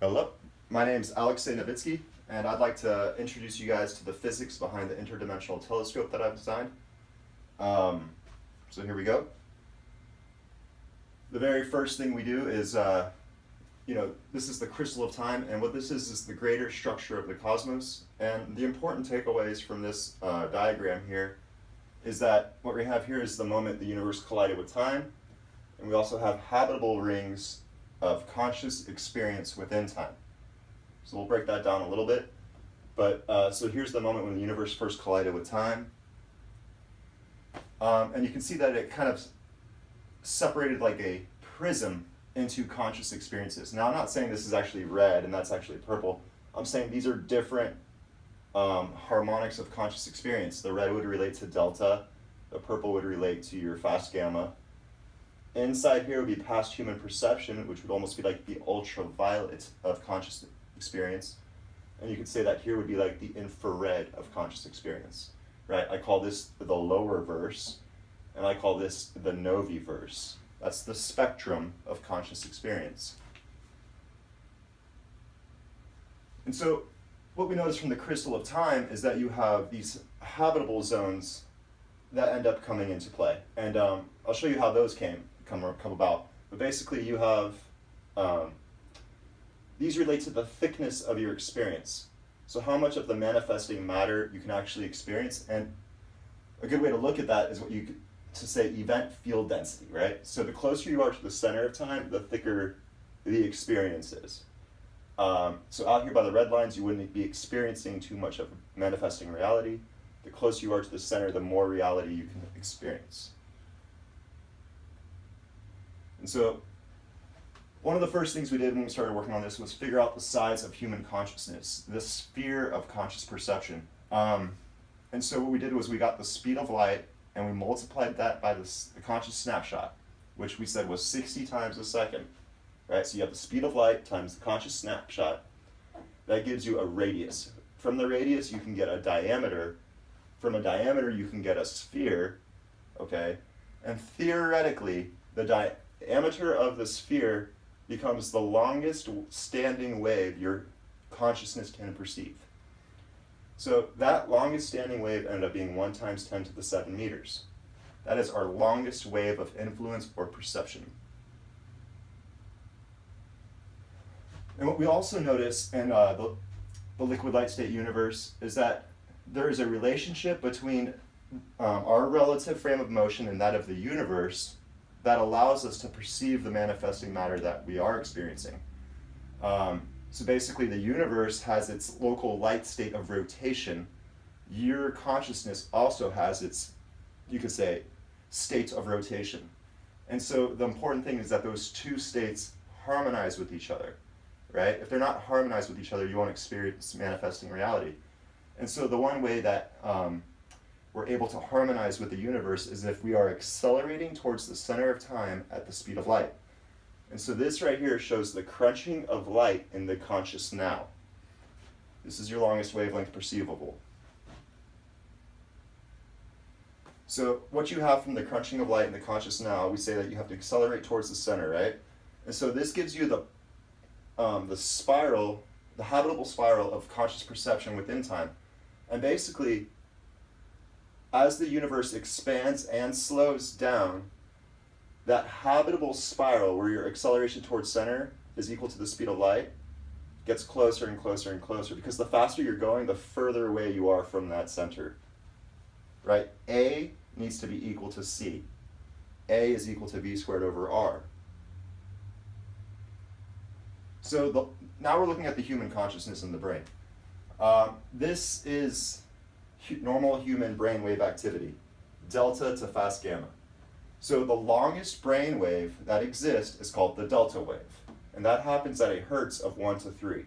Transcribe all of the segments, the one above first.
Hello, my name's Alexei Novitzky, and I'd like to introduce you guys to the physics behind the interdimensional telescope that I've designed. So here we go. The very first thing we do is, this is the crystal of time, and what this is the greater structure of the cosmos. And the important takeaways from this diagram here is that what we have here is the moment the universe collided with time, and we also have habitable rings of conscious experience within time. So we'll break that down a little bit. But so here's the moment when the universe first collided with time. And you can see that it kind of separated like a prism into conscious experiences. Now I'm not saying this is actually red and that's actually purple. I'm saying these are different harmonics of conscious experience. The red would relate to delta, the purple would relate to your fast gamma. Inside here would be past human perception, which would almost be like the ultraviolet of conscious experience. And you could say that here would be like the infrared of conscious experience, right? I call this the lower verse, and I call this the novi verse. That's the spectrum of conscious experience. And so what we notice from the crystal of time is that you have these habitable zones that end up coming into play. And I'll show you how those come about. But basically you have, these relate to the thickness of your experience. So how much of the manifesting matter you can actually experience. And a good way to look at that is what you could, to say event field density, right? So the closer you are to the center of time, the thicker the experience is. So out here by the red lines, you wouldn't be experiencing too much of manifesting reality. The closer you are to the center, the more reality you can experience. And so one of the first things we did when we started working on this was figure out the size of human consciousness, the sphere of conscious perception. And so what we did was we got the speed of light and we multiplied that by the conscious snapshot, which we said was 60 times a second. Right? So you have the speed of light times the conscious snapshot. That gives you a radius. From the radius you can get a diameter. From a diameter you can get a sphere, okay? And theoretically, the diameter of the sphere becomes the longest standing wave your consciousness can perceive. So that longest standing wave ended up being 1 times 10 to the 7 meters. That is our longest wave of influence or perception. And what we also notice in the liquid light state universe is that there is a relationship between our relative frame of motion and that of the universe that allows us to perceive the manifesting matter that we are experiencing. So basically the universe has its local light state of rotation. Your consciousness also has its, you could say, state of rotation. And so the important thing is that those two states harmonize with each other, right? If they're not harmonized with each other, you won't experience manifesting reality. And so the one way that we're able to harmonize with the universe is if we are accelerating towards the center of time at the speed of light. And so this right here shows the crunching of light in the conscious now. This is your longest wavelength perceivable. So what you have from the crunching of light in the conscious now, we say that you have to accelerate towards the center, right? And so this gives you the spiral, the habitable spiral of conscious perception within time. And basically, as the universe expands and slows down, that habitable spiral where your acceleration towards center is equal to the speed of light gets closer and closer and closer, because the faster you're going, the further away you are from that center, right? A needs to be equal to C. A is equal to V squared over R. So now we're looking at the human consciousness in the brain. This is normal human brainwave activity, delta to fast gamma. So the longest brain wave that exists is called the delta wave, and that happens at a hertz of 1 to 3.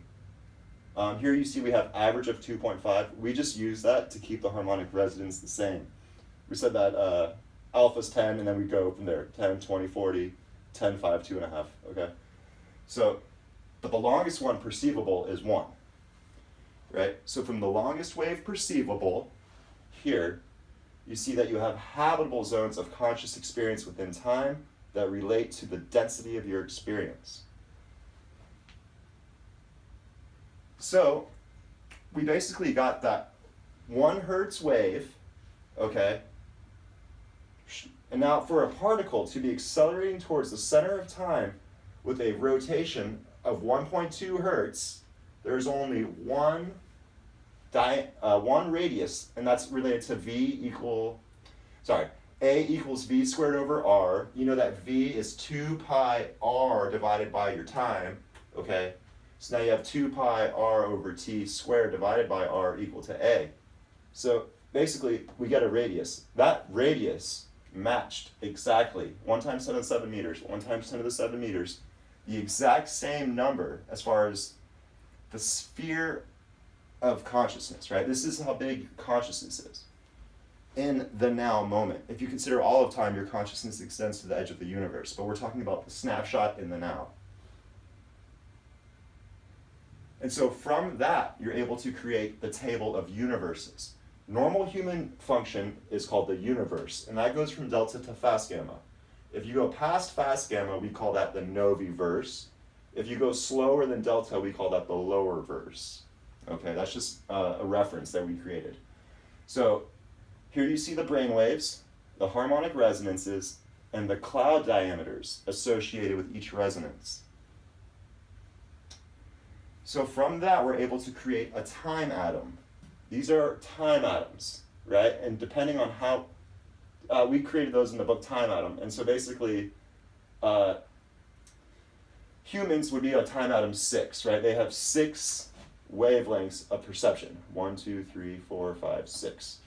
Here you see we have average of 2.5. We just use that to keep the harmonic resonance the same. We said that alpha's 10, and then we go from there, 10, 20, 40, 10, 5, 2.5, okay? So, but the longest one perceivable is 1, right? So from the longest wave perceivable, here, you see that you have habitable zones of conscious experience within time that relate to the density of your experience. So we basically got that 1 hertz wave, okay? And now for a particle to be accelerating towards the center of time with a rotation of 1.2 hertz, there's only one radius, and that's related to A equals V squared over R. You know that V is 2 pi R divided by your time, okay? So now you have 2 pi R over T squared divided by R equal to A. So basically, we get a radius. That radius matched exactly 1 times 10 to the 7 meters, 1 times 10 to the 7 meters, the exact same number as far as the sphere of consciousness, right? This is how big consciousness is in the now moment. If you consider all of time, your consciousness extends to the edge of the universe, but we're talking about the snapshot in the now. And so from that, you're able to create the table of universes. Normal human function is called the universe, and that goes from delta to fast gamma. If you go past fast gamma, we call that the noviverse. If you go slower than delta, we call that the lower verse. Okay, that's just a reference that we created. So here you see the brain waves, the harmonic resonances, and the cloud diameters associated with each resonance. So from that, we're able to create a time atom. These are time atoms, right? And depending on how, we created those in the book Time Atom. And so basically, humans would be a time atom 6, right? They have 6 wavelengths of perception. 1, 2, 3, 4, 5, 6.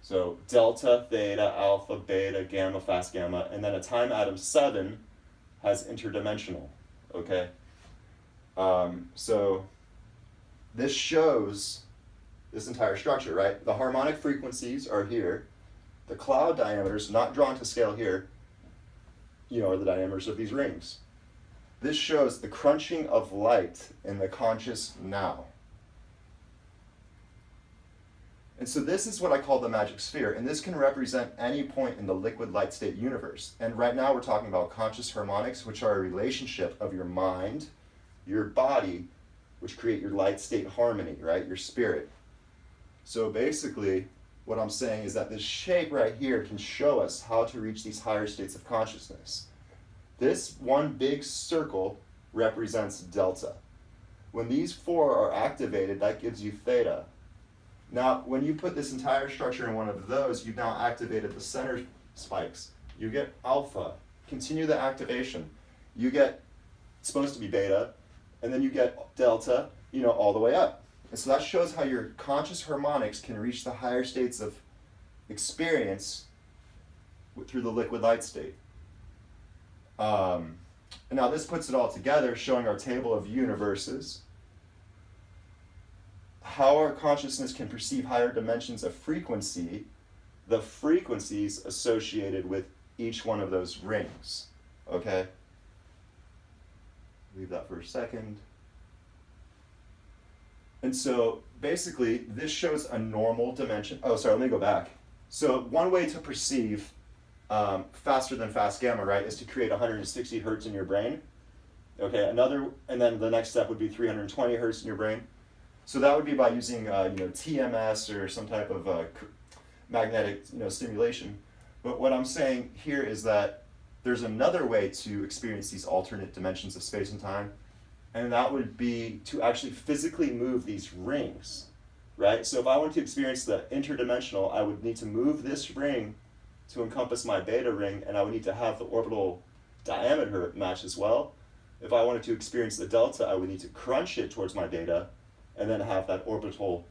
So delta, theta, alpha, beta, gamma, fast gamma, and then a time atom 7 has interdimensional, okay? So this shows this entire structure, right? The harmonic frequencies are here. The cloud diameters, not drawn to scale here, are the diameters of these rings. This shows the crunching of light in the conscious now. And so this is what I call the magic sphere, and this can represent any point in the liquid light state universe. And right now we're talking about conscious harmonics, which are a relationship of your mind, your body, which create your light state harmony, right? Your spirit. So basically, what I'm saying is that this shape right here can show us how to reach these higher states of consciousness. This one big circle represents delta. When these 4 are activated, that gives you theta. Now, when you put this entire structure in one of those, you've now activated the center spikes. You get alpha. Continue the activation. You get, it's supposed to be beta, and then you get delta, all the way up. And so that shows how your conscious harmonics can reach the higher states of experience through the liquid light state. And now this puts it all together, showing our table of universes, how our consciousness can perceive higher dimensions of frequency, the frequencies associated with each one of those rings, okay? Leave that for a second. And so basically, this shows a normal dimension. Oh, sorry, let me go back. So one way to perceive faster than fast gamma, right, is to create 160 hertz in your brain. Okay, and then the next step would be 320 hertz in your brain. So that would be by using TMS or some type of magnetic stimulation. But what I'm saying here is that there's another way to experience these alternate dimensions of space and time, and that would be to actually physically move these rings, right? So if I wanted to experience the interdimensional, I would need to move this ring to encompass my beta ring, and I would need to have the orbital diameter match as well. If I wanted to experience the delta, I would need to crunch it towards my beta, and then have that orbital,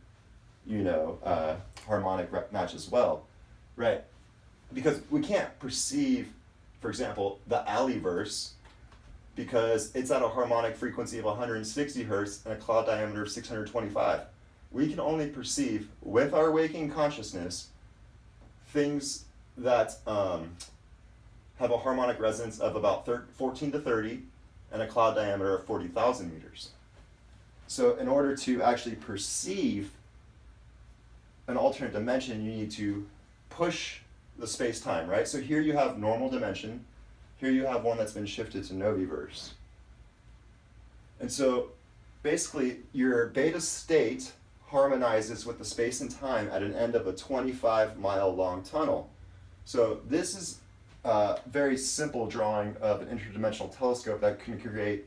harmonic match as well, right? Because we can't perceive, for example, the Aliverse, because it's at a harmonic frequency of 160 hertz and a cloud diameter of 625. We can only perceive, with our waking consciousness, things that have a harmonic resonance of about 14 to 30 and a cloud diameter of 40,000 meters. So in order to actually perceive an alternate dimension, you need to push the space-time, right? So here you have normal dimension. Here you have one that's been shifted to noviverse. And so basically your beta state harmonizes with the space and time at an end of a 25-mile long tunnel. So this is a very simple drawing of an interdimensional telescope that can create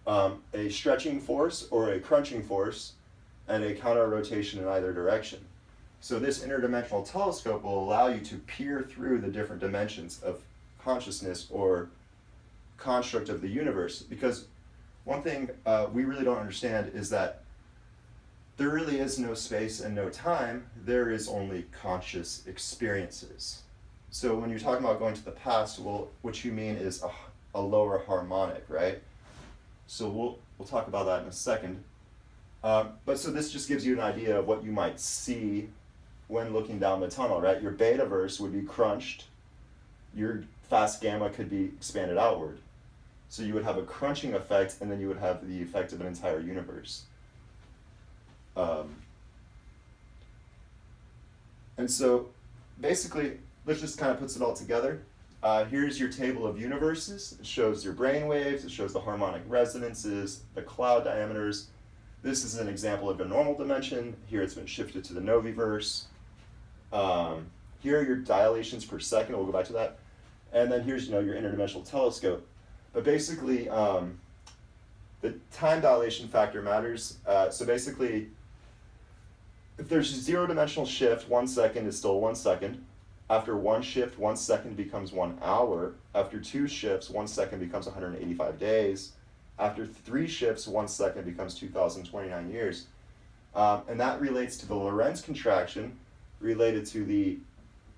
a stretching force or a crunching force and a counter rotation in either direction. So this interdimensional telescope will allow you to peer through the different dimensions of consciousness or construct of the universe. Because one thing we really don't understand is that there really is no space and no time. There is only conscious experiences. So when you're talking about going to the past, well, what you mean is a lower harmonic, right? So we'll talk about that in a second. But so this just gives you an idea of what you might see when looking down the tunnel, right? Your beta verse would be crunched. Your fast gamma could be expanded outward. So you would have a crunching effect, and then you would have the effect of an entire universe. And so basically, this just kind of puts it all together. Here's your table of universes. It shows your brain waves, it shows the harmonic resonances, the cloud diameters. This is an example of a normal dimension. Here it's been shifted to the noviverse. Here are your dilations per second. We'll go back to that. And then here's your interdimensional telescope. But basically, the time dilation factor matters. So basically, if there's a zero-dimensional shift, 1 second is still 1 second. After one shift, 1 second becomes 1 hour. After two shifts, 1 second becomes 185 days. After three shifts, 1 second becomes 2,029 years. And that relates to the Lorentz contraction related to the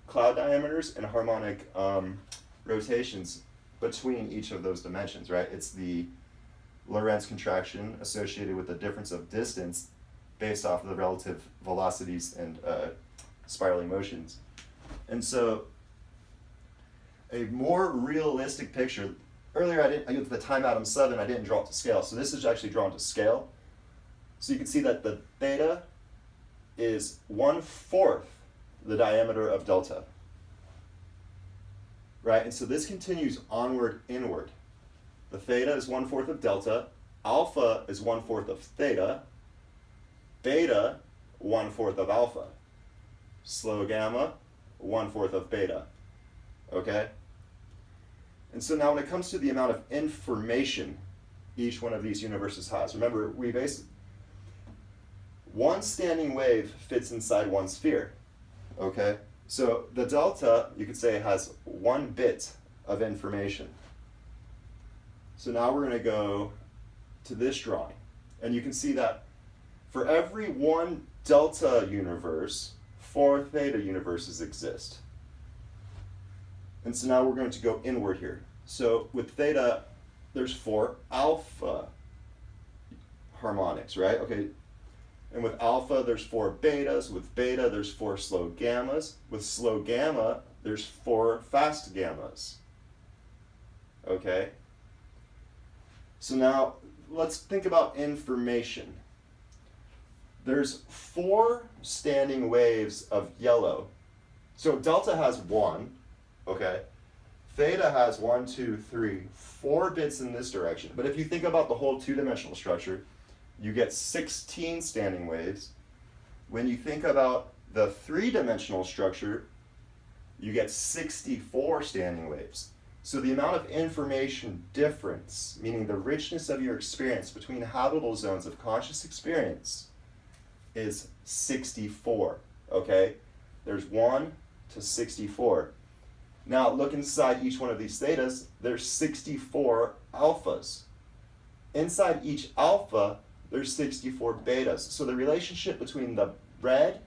cloud diameters and harmonic rotations between each of those dimensions, right? It's the Lorentz contraction associated with the difference of distance based off of the relative velocities and spiraling motions. And so a more realistic picture, earlier I did the time atom 7, I didn't draw it to scale. So this is actually drawn to scale. So you can see that the theta is 1/4 the diameter of delta. Right, and so this continues onward, inward. The theta is 1/4 of delta, alpha is 1/4 of theta, beta 1/4 of alpha, slow gamma 1/4 of beta, okay? And so now when it comes to the amount of information each one of these universes has, remember one standing wave fits inside one sphere, okay? So the delta, you could say, has 1 bit of information. So now we're going to go to this drawing. And you can see that for every one delta universe, 4 theta universes exist. And so now we're going to go inward here. So with theta, there's 4 alpha harmonics, right? Okay. And with alpha, there's 4 betas. With beta, there's 4 slow gammas. With slow gamma, there's 4 fast gammas. Okay? So now, let's think about information. There's 4 standing waves of yellow. So delta has 1, okay? Theta has 1, 2, 3, 4 bits in this direction. But if you think about the whole two-dimensional structure, you get 16 standing waves. When you think about the three-dimensional structure, you get 64 standing waves. So the amount of information difference, meaning the richness of your experience between habitable zones of conscious experience, is 64, okay? There's 1 to 64. Now look inside each one of these thetas, there's 64 alphas. Inside each alpha, there's 64 betas. So the relationship between the red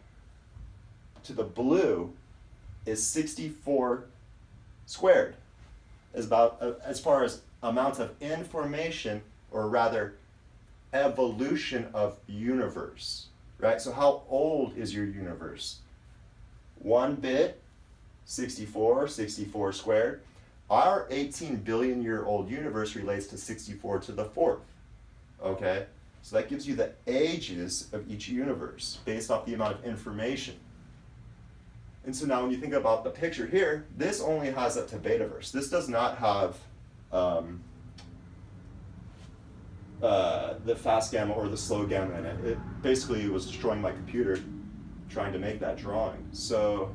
to the blue is 64 squared. Is about as far as amount of information, or rather evolution of universe, right? So how old is your universe? 1 bit, 64, 64 squared. Our 18 billion year old universe relates to 64 to the 4th, okay? So that gives you the ages of each universe based off the amount of information. And so now when you think about the picture here, this only has up to betaverse. This does not have the fast gamma or the slow gamma in it. It basically was destroying my computer trying to make that drawing. So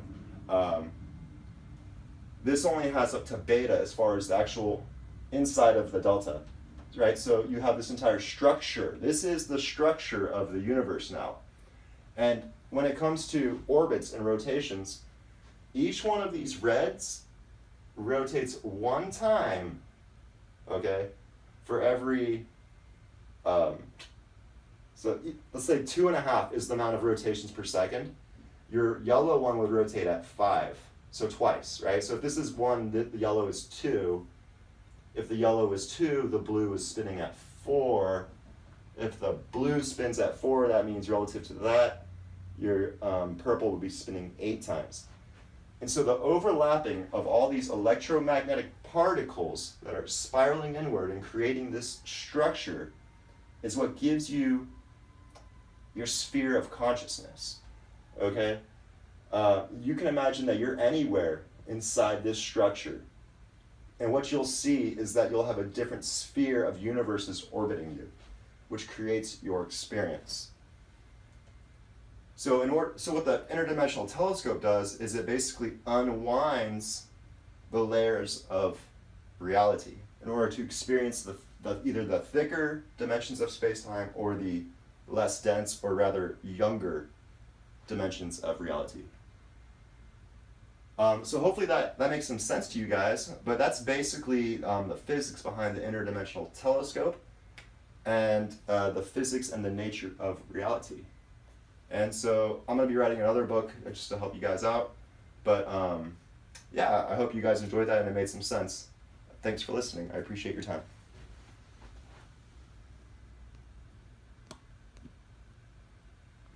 this only has up to beta as far as the actual inside of the delta, right? So you have this entire structure. This is the structure of the universe now. And when it comes to orbits and rotations, each one of these reds rotates one time, okay, for every, so let's say 2.5 is the amount of rotations per second. Your yellow one would rotate at 5, so twice, right? So if this is 1, the yellow is 2. If the yellow is 2, the blue is spinning at 4. If the blue spins at 4, that means relative to that, your purple would be spinning 8 times. And so the overlapping of all these electromagnetic particles that are spiraling inward and creating this structure is what gives you your sphere of consciousness, okay? You can imagine that you're anywhere inside this structure. And what you'll see is that you'll have a different sphere of universes orbiting you, which creates your experience. So what the interdimensional telescope does is it basically unwinds the layers of reality in order to experience either the thicker dimensions of space-time or the less dense, or rather younger, dimensions of reality. So hopefully that makes some sense to you guys, but that's basically the physics behind the interdimensional telescope and the physics and the nature of reality. And so I'm going to be writing another book just to help you guys out, but yeah, I hope you guys enjoyed that and it made some sense. Thanks for listening. I appreciate your time.